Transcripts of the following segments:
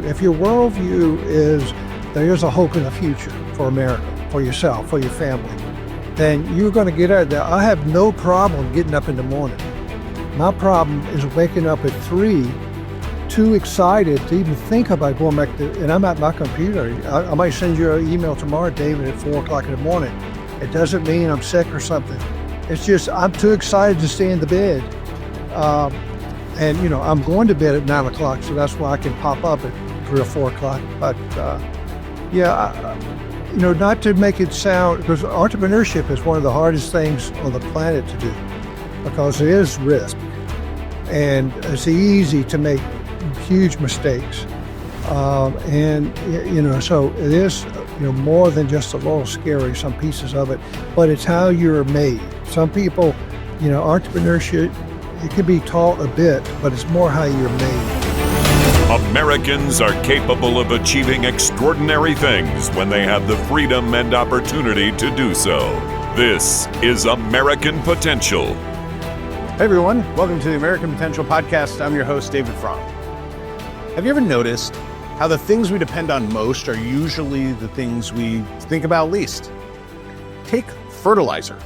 worldview. If your worldview is there is a hope in the future for America, for yourself, for your family, then you're going to get out there. I have no problem getting up in the morning. My problem is waking up at 3, too excited to even think about going back to, and I'm at my computer. I might send you an email tomorrow, David, at 4 o'clock in the morning. It doesn't mean I'm sick or something. It's just I'm too excited to stay in the bed. And, I'm going to bed at 9 o'clock, so that's why I can pop up at 3 or 4 o'clock. But, not to make it sound, because entrepreneurship is one of the hardest things on the planet to do, because it is risk. And it's easy to make huge mistakes. So it is, more than just a little scary, some pieces of it, but it's how you're made. Some people, entrepreneurship, it can be taught a bit, but it's more how you're made. Americans are capable of achieving extraordinary things when they have the freedom and opportunity to do so. This is American Potential. Hey everyone, welcome to the American Potential Podcast. I'm your host, David Fromm. Have you ever noticed how the things we depend on most are usually the things we think about least? Take fertilizer.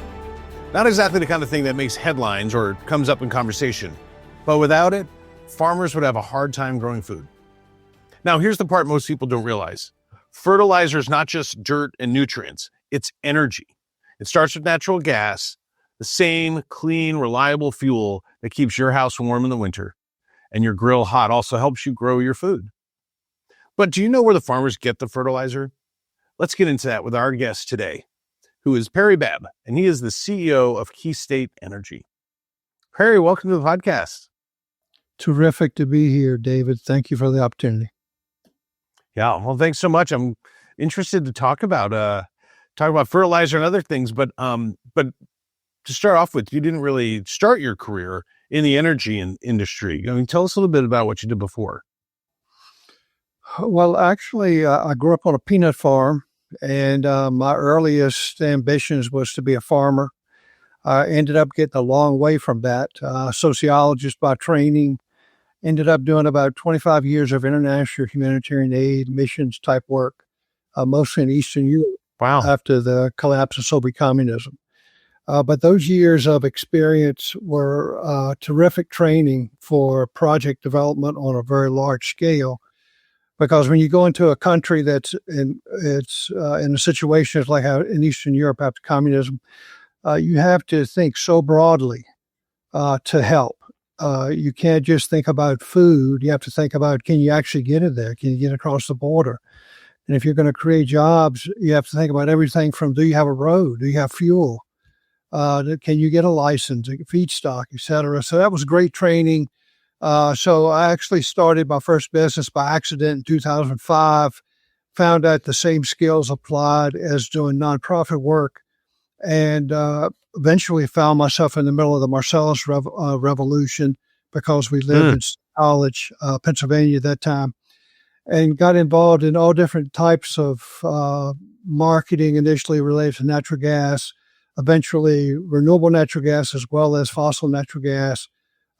Not exactly the kind of thing that makes headlines or comes up in conversation, but without it, farmers would have a hard time growing food. Now, here's the part most people don't realize. Fertilizer is not just dirt and nutrients, it's energy. It starts with natural gas, the same clean, reliable fuel that keeps your house warm in the winter and your grill hot also helps you grow your food. But do you know where the farmers get the fertilizer? Let's get into that with our guest today, who is Perry Babb, and he is the CEO of Keystate Energy. Perry, welcome to the podcast. Terrific to be here, David. Thank you for the opportunity. Yeah, well, thanks so much. I'm interested to talk about fertilizer and other things, but to start off with, you didn't really start your career in the energy industry. Tell us a little bit about what you did before. Well, actually, I grew up on a peanut farm, and my earliest ambitions was to be a farmer. I ended up getting a long way from that. Sociologist by training, ended up doing about 25 years of international humanitarian aid, missions type work, mostly in Eastern Europe. Wow. After the collapse of Soviet communism. But those years of experience were terrific training for project development on a very large scale. Because when you go into a country that's in a situation like how in Eastern Europe after communism, you have to think so broadly to help. You can't just think about food. You have to think about, can you actually get it there? Can you get across the border? And if you're going to create jobs, you have to think about everything from, do you have a road? Do you have fuel? Can you get a license, a feedstock, et cetera? So that was great training. So I actually started my first business by accident in 2005, found out the same skills applied as doing nonprofit work, and eventually found myself in the middle of the Marcellus Revolution because we lived in College, Pennsylvania at that time, and got involved in all different types of marketing initially related to natural gas, eventually renewable natural gas as well as fossil natural gas,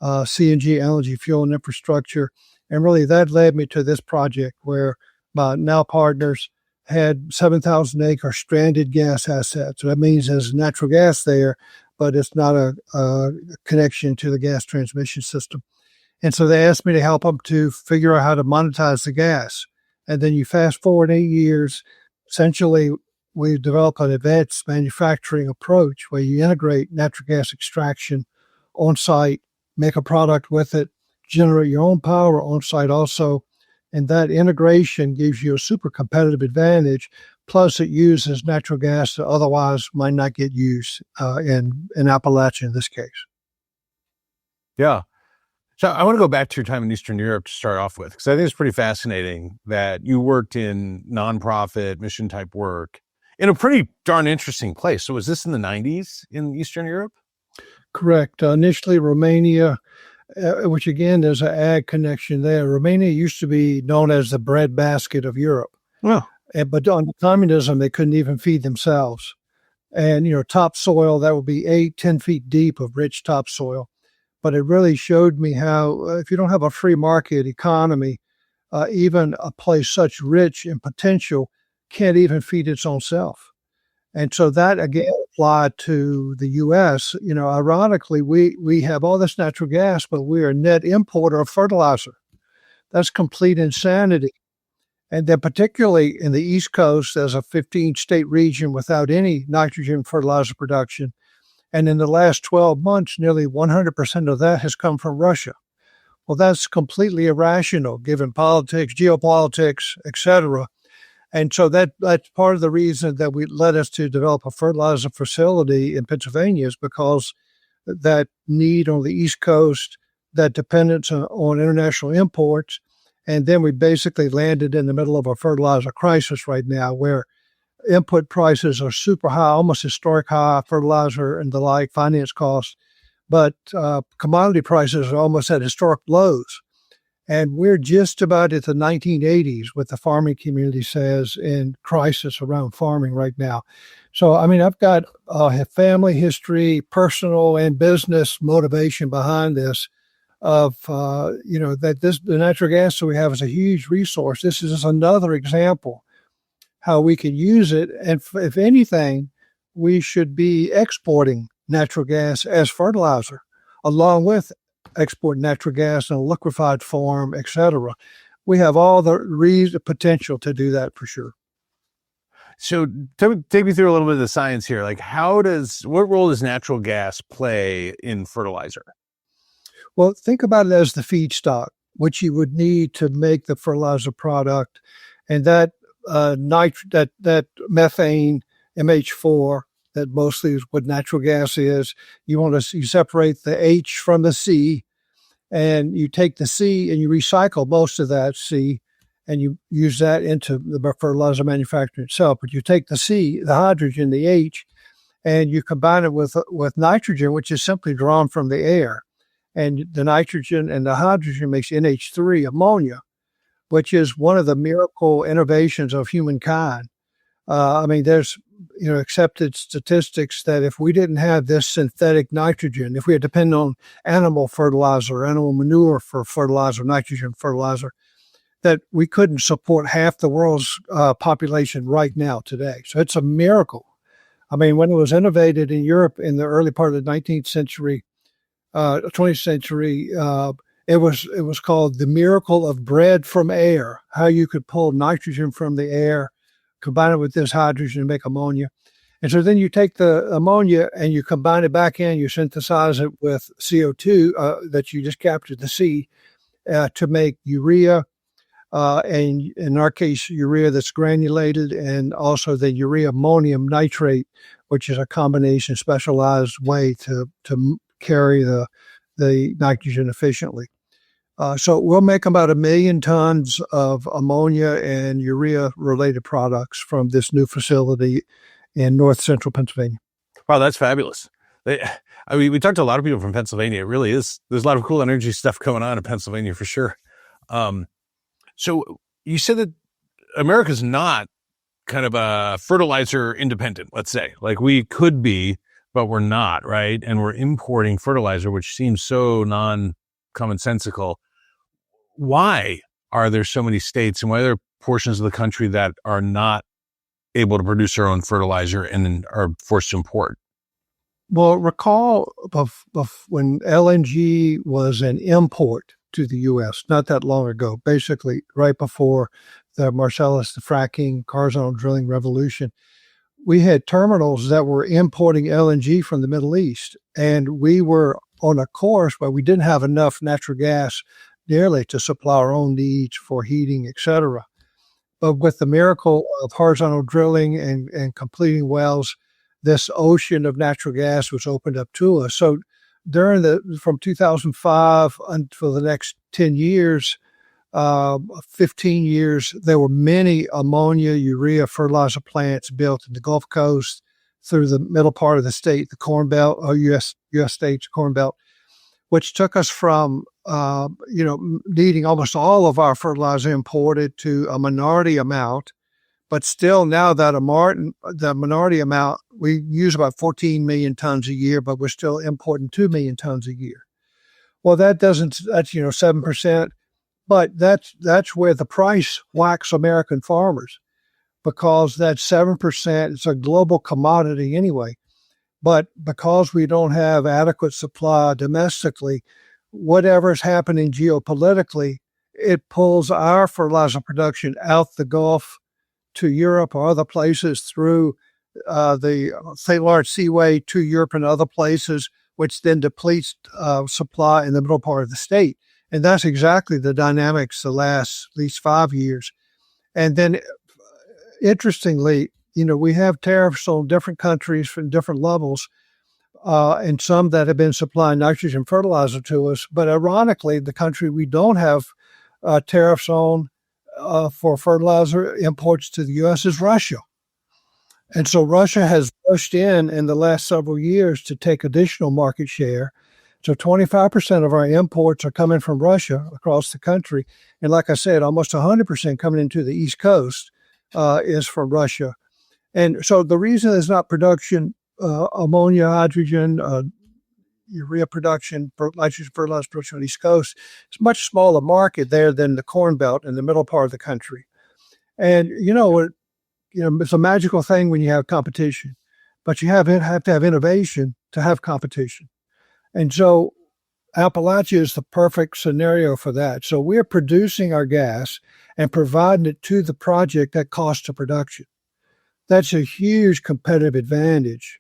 CNG, LNG, fuel and infrastructure. And really that led me to this project where my now partners had 7,000 acre stranded gas assets. So that means there's natural gas there, but it's not a connection to the gas transmission system. And so they asked me to help them to figure out how to monetize the gas. And then you fast forward 8 years, essentially we developed an advanced manufacturing approach where you integrate natural gas extraction on site, make a product with it, generate your own power on site also. And that integration gives you a super competitive advantage. Plus it uses natural gas that otherwise might not get used in Appalachia in this case. Yeah. So I want to go back to your time in Eastern Europe to start off with, because I think it's pretty fascinating that you worked in nonprofit mission type work in a pretty darn interesting place. So was this in the 90s in Eastern Europe? Correct. Initially Romania, which again, there's an ag connection there. Romania used to be known as the breadbasket of Europe. Well, but under communism, they couldn't even feed themselves. And, topsoil, that would be 8-10 feet deep of rich topsoil. But it really showed me how if you don't have a free market economy, even a place such rich in potential can't even feed its own self. And so that again applied to the U.S. Ironically, we have all this natural gas, but we are a net importer of fertilizer. That's complete insanity. And then particularly in the East Coast, there's a 15-state region without any nitrogen fertilizer production. And in the last 12 months, nearly 100% of that has come from Russia. Well, that's completely irrational given politics, geopolitics, et cetera. And so that's part of the reason that led us to develop a fertilizer facility in Pennsylvania is because that need on the East Coast, that dependence on international imports. And then we basically landed in the middle of a fertilizer crisis right now where input prices are super high, almost historic high, fertilizer and the like, finance costs. But commodity prices are almost at historic lows. And we're just about at the 1980s, what the farming community says, in crisis around farming right now. So, I've got a family history, personal and business motivation behind this of, that the natural gas that we have is a huge resource. This is just another example how we can use it. And if anything, we should be exporting natural gas as fertilizer, along with export natural gas in a liquefied form, et cetera. We have all the potential to do that for sure. So take me through a little bit of the science here. Like what role does natural gas play in fertilizer? Well, think about it as the feedstock, which you would need to make the fertilizer product. And that that methane, MH4, that mostly is what natural gas is, you separate the H from the C, and you take the C and you recycle most of that C, and you use that into the fertilizer manufacturing itself. But you take the C, the hydrogen, the H, and you combine it with nitrogen, which is simply drawn from the air. And the nitrogen and the hydrogen makes NH3, ammonia, which is one of the miracle innovations of humankind. There's accepted statistics that if we didn't have this synthetic nitrogen, if we had depended on animal fertilizer, animal manure for fertilizer, nitrogen fertilizer, that we couldn't support half the world's population right now today. So it's a miracle. When it was innovated in Europe in the early part of the 19th century, 20th century, it was called the miracle of bread from air, how you could pull nitrogen from the air, combine it with this hydrogen and make ammonia. And so then you take the ammonia and you combine it back in, you synthesize it with CO2 that you just captured, the C, to make urea, and in our case, urea that's granulated, and also the urea ammonium nitrate, which is a combination specialized way to carry the nitrogen efficiently. So we'll make about 1 million tons of ammonia and urea-related products from this new facility in north central Pennsylvania. Wow, that's fabulous. We talked to a lot of people from Pennsylvania. It really is. There's a lot of cool energy stuff going on in Pennsylvania for sure. So you said that America's not kind of a fertilizer independent, let's say. Like we could be, but we're not, right? And we're importing fertilizer, which seems so non-commonsensical. Why are there so many states and why are there portions of the country that are not able to produce their own fertilizer and are forced to import? Well, recall of when LNG was an import to the U.S. not that long ago, basically right before the Marcellus, the fracking, horizontal drilling revolution, we had terminals that were importing LNG from the Middle East. And we were on a course where we didn't have enough natural gas nearly to supply our own needs for heating, et cetera. But with the miracle of horizontal drilling and completing wells, this ocean of natural gas was opened up to us. So from 2005 until the next 10 years, 15 years, there were many ammonia, urea fertilizer plants built in the Gulf Coast through the middle part of the state, the Corn Belt, or U.S. states, Corn Belt, which took us from, needing almost all of our fertilizer imported to a minority amount. But still now that the minority amount, we use about 14 million tons a year, but we're still importing 2 million tons a year. Well, that's 7%. But that's where the price whacks American farmers, because that 7% is a global commodity anyway. But because we don't have adequate supply domestically, whatever's happening geopolitically, it pulls our fertilizer production out the Gulf to Europe or other places through the St. Lawrence Seaway to Europe and other places, which then depletes supply in the middle part of the state. And that's exactly the dynamics the last at least 5 years. And then, interestingly, we have tariffs on different countries from different levels, and some that have been supplying nitrogen fertilizer to us. But ironically, the country we don't have tariffs on for fertilizer imports to the U.S. is Russia. And so Russia has rushed in the last several years to take additional market share. So 25% of our imports are coming from Russia across the country. And like I said, almost 100% coming into the East Coast is from Russia. And so the reason there's not production, ammonia, hydrogen, urea production, nitrogen fertilizer production on the East Coast, it's a much smaller market there than the Corn Belt in the middle part of the country. And, it's a magical thing when you have competition, but you have to have innovation to have competition. And so Appalachia is the perfect scenario for that. So we're producing our gas and providing it to the project at cost of production. That's a huge competitive advantage.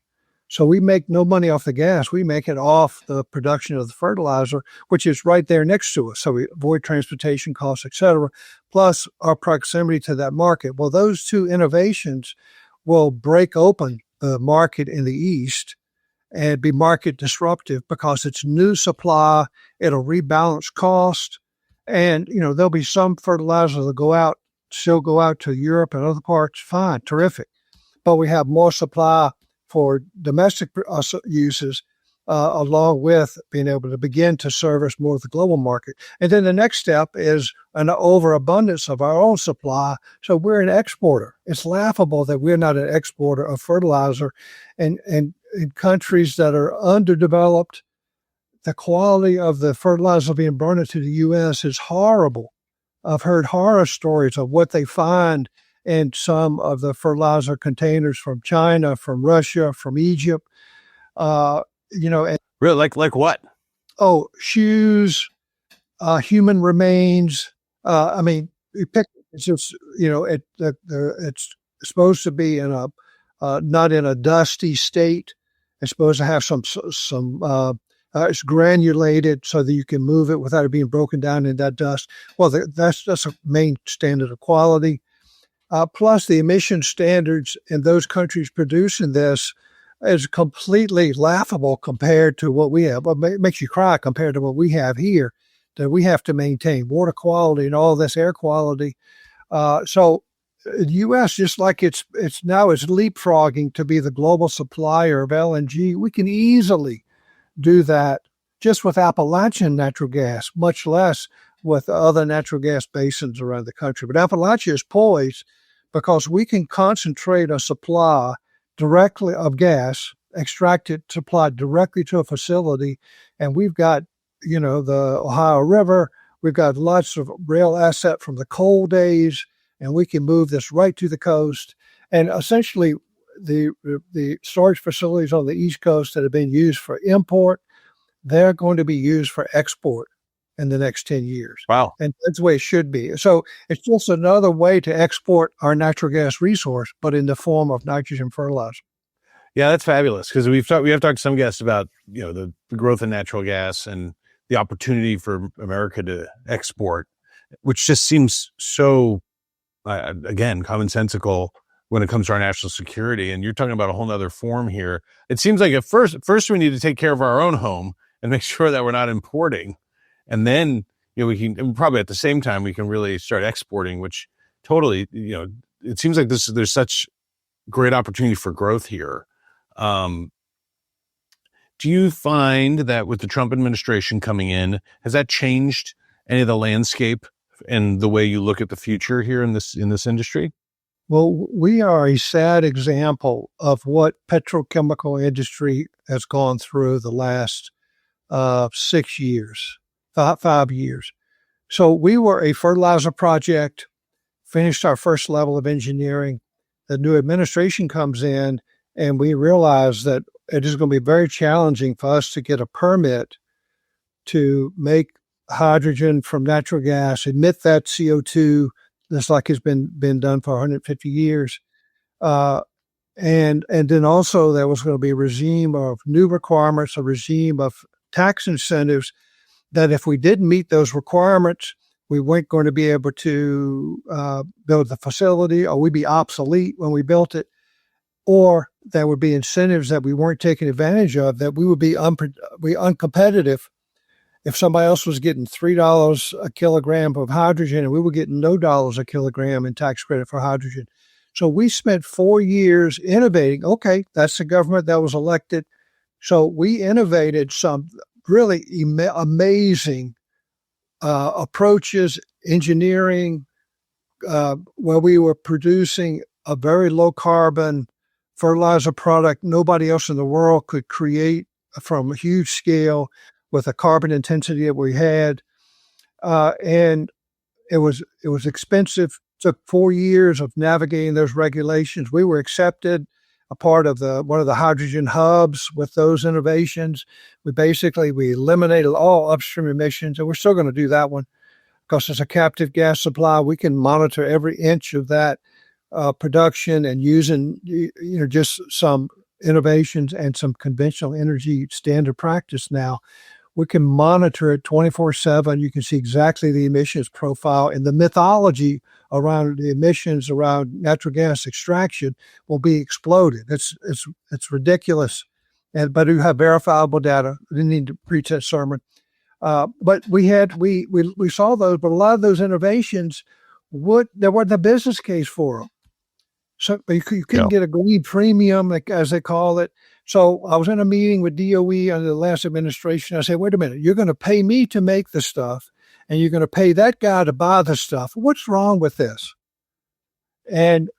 So we make no money off the gas. We make it off the production of the fertilizer, which is right there next to us. So we avoid transportation costs, et cetera, plus our proximity to that market. Well, those two innovations will break open the market in the East and be market disruptive because it's new supply. It'll rebalance cost. And, there'll be some fertilizer that'll still go out to Europe and other parts. Fine, terrific. But we have more supply for domestic uses, along with being able to begin to service more of the global market. And then the next step is an overabundance of our own supply. So we're an exporter. It's laughable that we're not an exporter of fertilizer. And in countries that are underdeveloped, the quality of the fertilizer being brought into the U.S. is horrible. I've heard horror stories of what they find in some of the fertilizer containers from China, from Russia, from Egypt. And, really, like what? Oh, shoes, human remains. It's just, it's supposed to be in not in a dusty state. It's supposed to have some it's granulated so that you can move it without it being broken down in that dust. Well, that's a main standard of quality. Plus, the emission standards in those countries producing this is completely laughable compared to what we have. It makes you cry compared to what we have here, that we have to maintain water quality and all this air quality. So the U.S., just like it's leapfrogging to be the global supplier of LNG, we can easily do that just with Appalachian natural gas, much less with other natural gas basins around the country. But Appalachia is poised because we can concentrate a supply directly of gas, extract it, supply directly to a facility. And we've got, the Ohio River. We've got lots of rail asset from the coal days, and we can move this right to the coast. And essentially, the storage facilities on the East Coast that have been used for import, they're going to be used for export in the next 10 years. Wow. And that's the way it should be. So it's just another way to export our natural gas resource, but in the form of nitrogen fertilizer. Yeah, that's fabulous, because we have talked to some guests about, the growth in natural gas and the opportunity for America to export, which just seems so, again, commonsensical when it comes to our national security. And you're talking about a whole nother form here. It seems like at first we need to take care of our own home and make sure that we're not importing. And then, we can probably at the same time, we can really start exporting, which totally, it seems like there's such great opportunity for growth here. Do you find that with the Trump administration coming in, has that changed any of the landscape and the way you look at the future here in this industry? Well, we are a sad example of what petrochemical industry has gone through the last 6 years, 5 years. So we were a fertilizer project, finished our first level of engineering. The new administration comes in, and we realize that it is going to be very challenging for us to get a permit to make hydrogen from natural gas, emit that CO2, just like it's been done for 150 years. And then also there was going to be a regime of new requirements, a regime of tax incentives that if we didn't meet those requirements, we weren't going to be able to build the facility, or we'd be obsolete when we built it, or there would be incentives that we weren't taking advantage of, that we would be uncompetitive if somebody else was getting $3 a kilogram of hydrogen and we were getting no dollars a kilogram in tax credit for hydrogen. So we spent 4 years innovating. Okay, that's the government that was elected. So we innovated some really amazing approaches, engineering, where we were producing a very low carbon fertilizer product nobody else in the world could create from a huge scale with a carbon intensity that we had. And it was expensive. Took 4 years of navigating those regulations. We were accepted a part of one of the hydrogen hubs with those innovations. We eliminated all upstream emissions, and we're still going to do that one because it's a captive gas supply. We can monitor every inch of that production, and using just some innovations and some conventional energy standard practice now, we can monitor it 24/7. You can see exactly the emissions profile, and the mythology around the emissions around natural gas extraction will be exploded. It's ridiculous, but we have verifiable data. We didn't need to preach that sermon, but we saw those. But a lot of those innovations, there wasn't a business case for them. So you couldn't get a green premium, as they call it. So I was in a meeting with DOE under the last administration. I said, wait a minute, you're going to pay me to make the stuff, and you're going to pay that guy to buy the stuff. What's wrong with this? And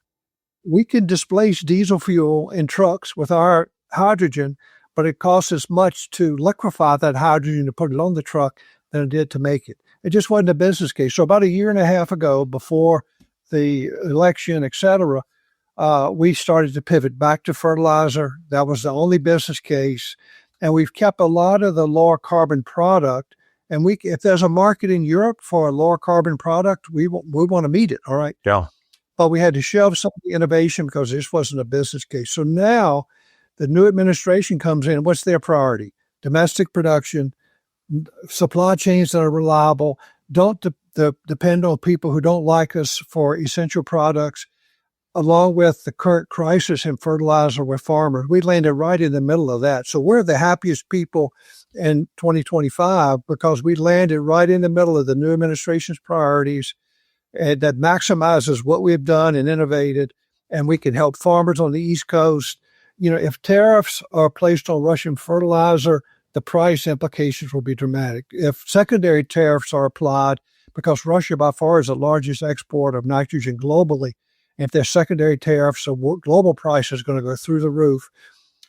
we can displace diesel fuel in trucks with our hydrogen, but it costs as much to liquefy that hydrogen to put it on the truck than it did to make it. It just wasn't a business case. So about a year and a half ago, before the election, et cetera, we started to pivot back to fertilizer. That was the only business case. And we've kept a lot of the lower carbon product. And if there's a market in Europe for a lower carbon product, we want to meet it. All right. Yeah. But we had to shelve some of the innovation because this wasn't a business case. So now the new administration comes in. What's their priority? Domestic production, supply chains that are reliable. Don't depend on people who don't like us for essential products. Along with the current crisis in fertilizer with farmers, we landed right in the middle of that. So we're the happiest people in 2025 because we landed right in the middle of the new administration's priorities, and that maximizes what we've done and innovated, and we can help farmers on the East Coast. If tariffs are placed on Russian fertilizer, the price implications will be dramatic. If secondary tariffs are applied, because Russia by far is the largest exporter of nitrogen globally, if there's secondary tariffs, the global price is going to go through the roof.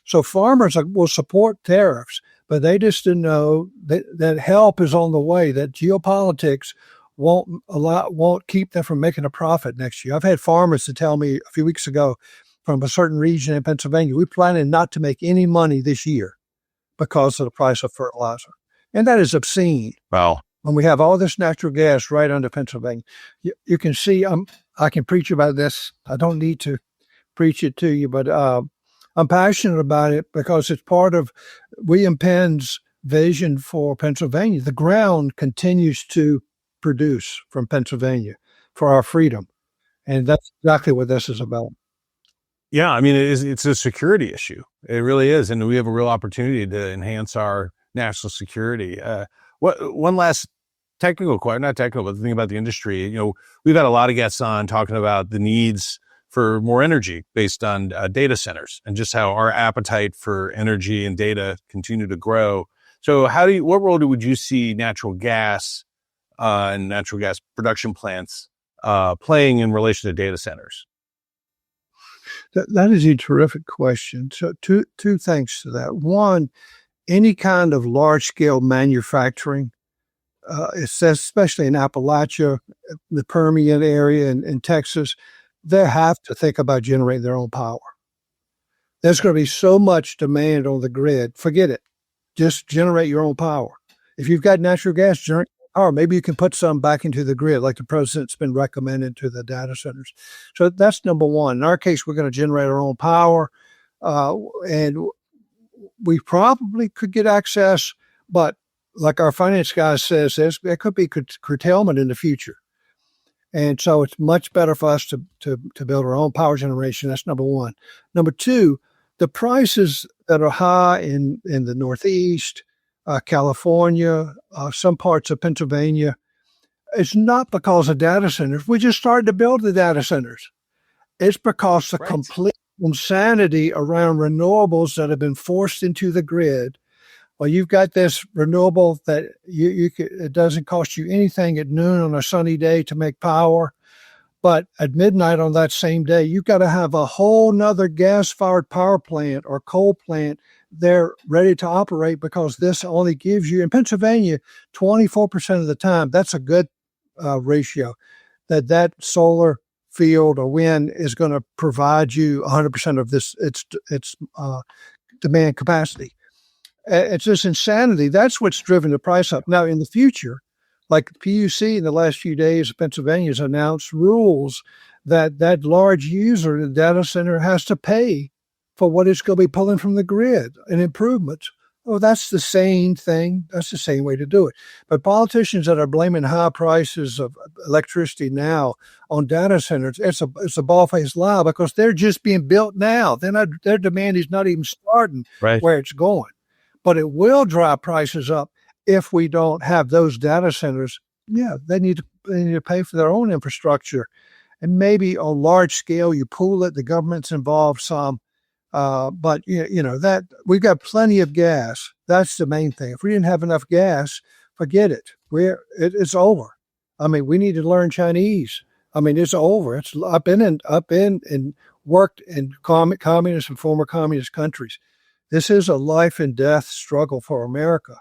So farmers will support tariffs, but they just didn't know that help is on the way, that geopolitics won't keep them from making a profit next year. I've had farmers to tell me a few weeks ago from a certain region in Pennsylvania, we planning not to make any money this year because of the price of fertilizer. And that is obscene. Wow. When we have all this natural gas right under Pennsylvania, you can see I can preach about this. I don't need to preach it to you, but I'm passionate about it because it's part of William Penn's vision for Pennsylvania. The ground continues to produce from Pennsylvania for our freedom. And that's exactly what this is about. Yeah, I mean, it's a security issue. It really is. And we have a real opportunity to enhance our national security. One last technical question, not technical, but the thing about the industry, we've had a lot of guests on talking about the needs for more energy based on data centers and just how our appetite for energy and data continue to grow. So what role would you see natural gas and natural gas production plants playing in relation to data centers? That is a terrific question. So two things to that. One, any kind of large-scale manufacturing it says, especially in Appalachia, the Permian area in Texas, they have to think about generating their own power. There's going to be so much demand on the grid. Forget it. Just generate your own power. If you've got natural gas, generate power. Maybe you can put some back into the grid, like the president's been recommending to the data centers. So that's number one. In our case, we're going to generate our own power, and we probably could get access, but like our finance guy says, there could be curtailment in the future. And so it's much better for us to build our own power generation. That's number one. Number two, the prices that are high in the Northeast, California, some parts of Pennsylvania, it's not because of data centers. We just started to build the data centers. It's because the complete insanity around renewables that have been forced into the grid. Well, you've got this renewable that it doesn't cost you anything at noon on a sunny day to make power. But at midnight on that same day, you've got to have a whole nother gas-fired power plant or coal plant there ready to operate, because this only gives you, in Pennsylvania, 24% of the time. That's a good ratio, that solar field or wind is going to provide you 100% of its demand capacity. It's just insanity. That's what's driven the price up. Now, in the future, like PUC in the last few days, Pennsylvania has announced rules that large user, the data center, has to pay for what it's going to be pulling from the grid and improvements. Oh, that's the same thing. That's the same way to do it. But politicians that are blaming high prices of electricity now on data centers, it's a bald-faced lie, because they're just being built now. Their demand is not even starting where it's going. But it will drive prices up if we don't have those data centers. Yeah, they need to pay for their own infrastructure. And maybe on large scale, you pool it, the government's involved some. But that we've got plenty of gas. That's the main thing. If we didn't have enough gas, forget it. It's over. I mean, we need to learn Chinese. I mean, it's over. I've been and worked in communist and former communist countries. This is a life and death struggle for America.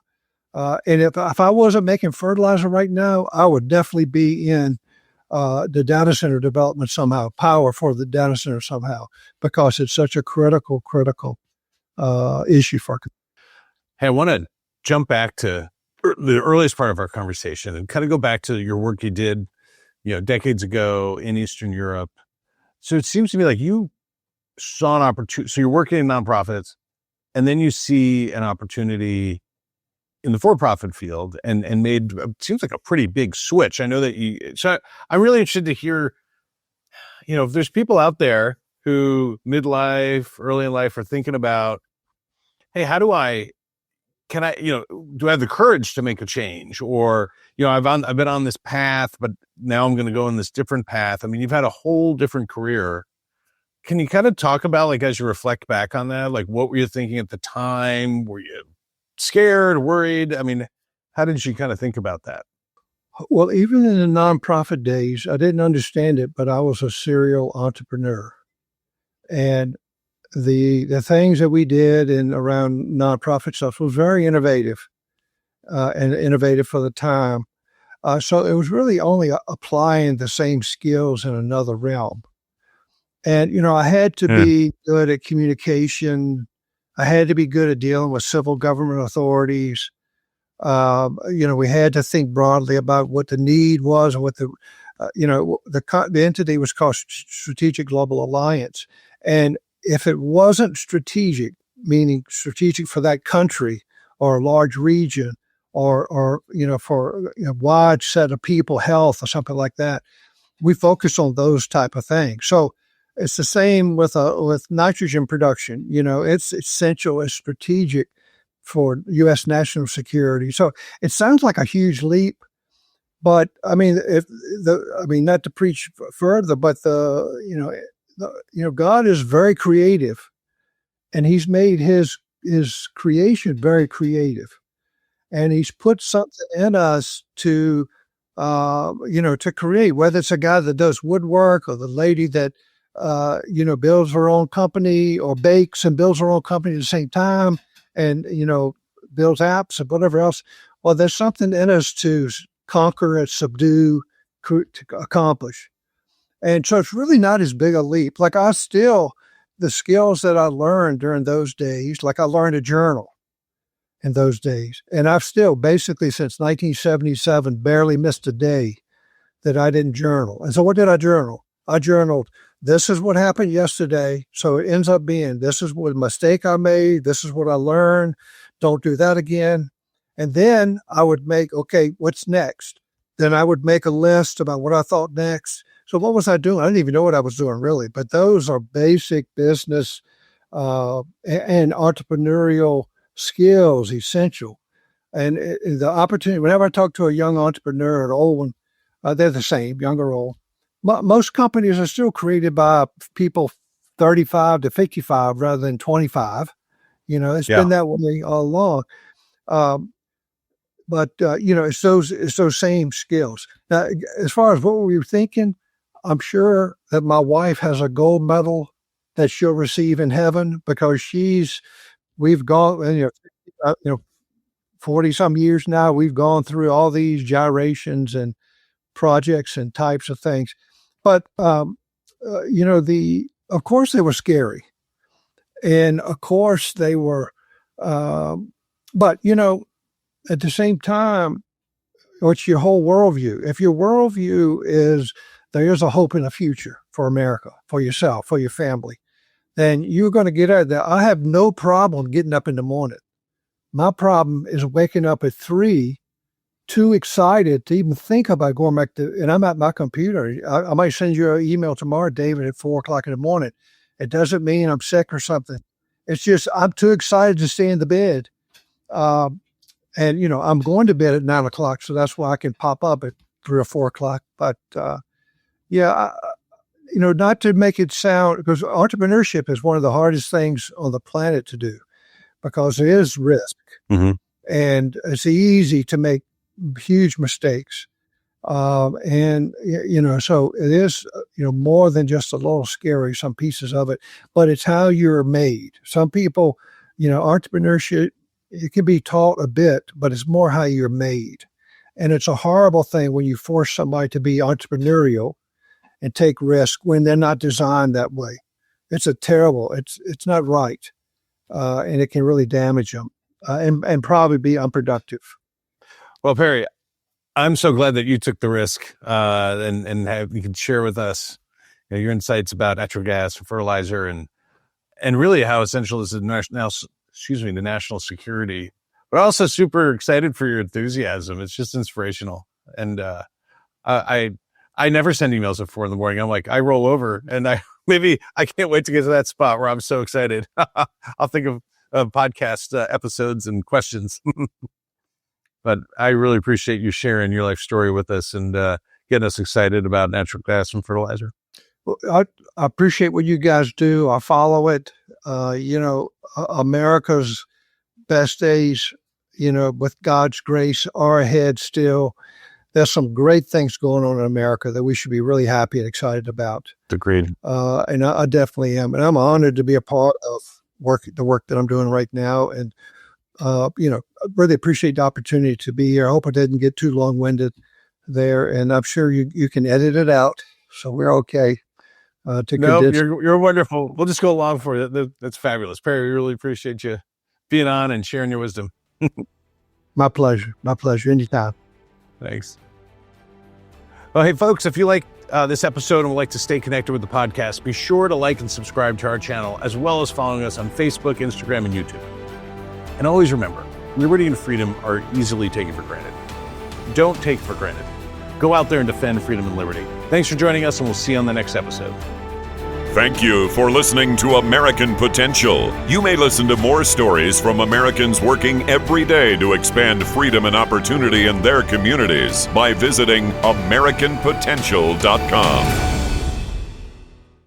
And if I wasn't making fertilizer right now, I would definitely be in the data center development somehow, power for the data center somehow, because it's such a critical issue for. Hey, I want to jump back to the earliest part of our conversation and kind of go back to your work you did, decades ago in Eastern Europe. So it seems to me like you saw an opportunity. So you're working in nonprofits, and then you see an opportunity in the for-profit field and made, it seems like a pretty big switch. I know that so I'm really interested to hear, if there's people out there who midlife, early in life are thinking about, hey, do I have the courage to make a change? Or, I've been on this path, but now I'm going to go in this different path. I mean, you've had a whole different career. Can you kind of talk about, like, as you reflect back on that, like, what were you thinking at the time? Were you scared, worried? I mean, how did you kind of think about that? Well, even in the nonprofit days, I didn't understand it, but I was a serial entrepreneur. And the things that we did in around nonprofit stuff was very innovative, and innovative for the time. So it was really only applying the same skills in another realm. And, I had to be good at communication. I had to be good at dealing with civil government authorities. We had to think broadly about what the need was and what the entity was called Strategic Global Alliance. And if it wasn't strategic, meaning strategic for that country or a large region or for a wide set of people, health or something like that, we focus on those type of things. So it's the same with nitrogen production. It's essential, it's strategic for U.S. national security. So it sounds like a huge leap, but I mean, not to preach further, but God is very creative, and He's made His creation very creative, and He's put something in us to create. Whether it's a guy that does woodwork or the lady that builds her own company or bakes and builds her own company at the same time and, builds apps and whatever else. Well, there's something in us to conquer and subdue, to accomplish. And so it's really not as big a leap. Like the skills that I learned during those days, like I learned to journal in those days. And I've still basically since 1977 barely missed a day that I didn't journal. And so what did I journal? I journaled, this is what happened yesterday. So it ends up being, this is what mistake I made. This is what I learned. Don't do that again. And then I would make, okay, what's next? Then I would make a list about what I thought next. So what was I doing? I didn't even know what I was doing really, but those are basic business and entrepreneurial skills, essential. And the opportunity, whenever I talk to a young entrepreneur, an old one, they're the same, young or old. Most companies are still created by people 35 to 55 rather than 25. It's been that way all along. But it's those same skills. Now, as far as what we were thinking, I'm sure that my wife has a gold medal that she'll receive in heaven because we've gone, 40 some years now, we've gone through all these gyrations and projects and types of things. But, of course they were scary. And of course they were, but, at the same time, what's your whole worldview? If your worldview is there is a hope in the future for America, for yourself, for your family, then you're going to get out there. I have no problem getting up in the morning. My problem is waking up at 3, too excited to even think about going back and I'm at my computer. I might send you an email tomorrow, David, at 4:00 in the morning. It doesn't mean I'm sick or something. It's just, I'm too excited to stay in the bed. And, I'm going to bed at 9:00, so that's why I can pop up at 3 or 4:00. But, not to make it sound, because entrepreneurship is one of the hardest things on the planet to do because there is risk and it's easy to make huge mistakes. So it is, more than just a little scary, some pieces of it, but it's how you're made. Some people, entrepreneurship, it can be taught a bit, but it's more how you're made. And it's a horrible thing when you force somebody to be entrepreneurial and take risk when they're not designed that way. It's not right. And it can really damage them and probably be unproductive. Well, Perry, I'm so glad that you took the risk and you can share with us your insights about natural gas and fertilizer and really how essential this is the national security. But also super excited for your enthusiasm. It's just inspirational. And I never send emails at 4 a.m. I'm like, I roll over and I can't wait to get to that spot where I'm so excited. I'll think of podcast episodes and questions. But I really appreciate you sharing your life story with us and getting us excited about natural gas and fertilizer. Well, I appreciate what you guys do. I follow it. America's best days, with God's grace, are ahead still. There's some great things going on in America that we should be really happy and excited about. Agreed. And I definitely am. And I'm honored to be a part of the work that I'm doing right now. And, I really appreciate the opportunity to be here. I hope I didn't get too long-winded there. And I'm sure you can edit it out. So we're okay. You're wonderful. We'll just go along for it. That's fabulous. Perry, we really appreciate you being on and sharing your wisdom. My pleasure. Anytime. Thanks. Well, hey, folks, if you like this episode and would like to stay connected with the podcast, be sure to like and subscribe to our channel, as well as following us on Facebook, Instagram, and YouTube. And always remember, liberty and freedom are easily taken for granted. Don't take it for granted. Go out there and defend freedom and liberty. Thanks for joining us, and we'll see you on the next episode. Thank you for listening to American Potential. You may listen to more stories from Americans working every day to expand freedom and opportunity in their communities by visiting AmericanPotential.com.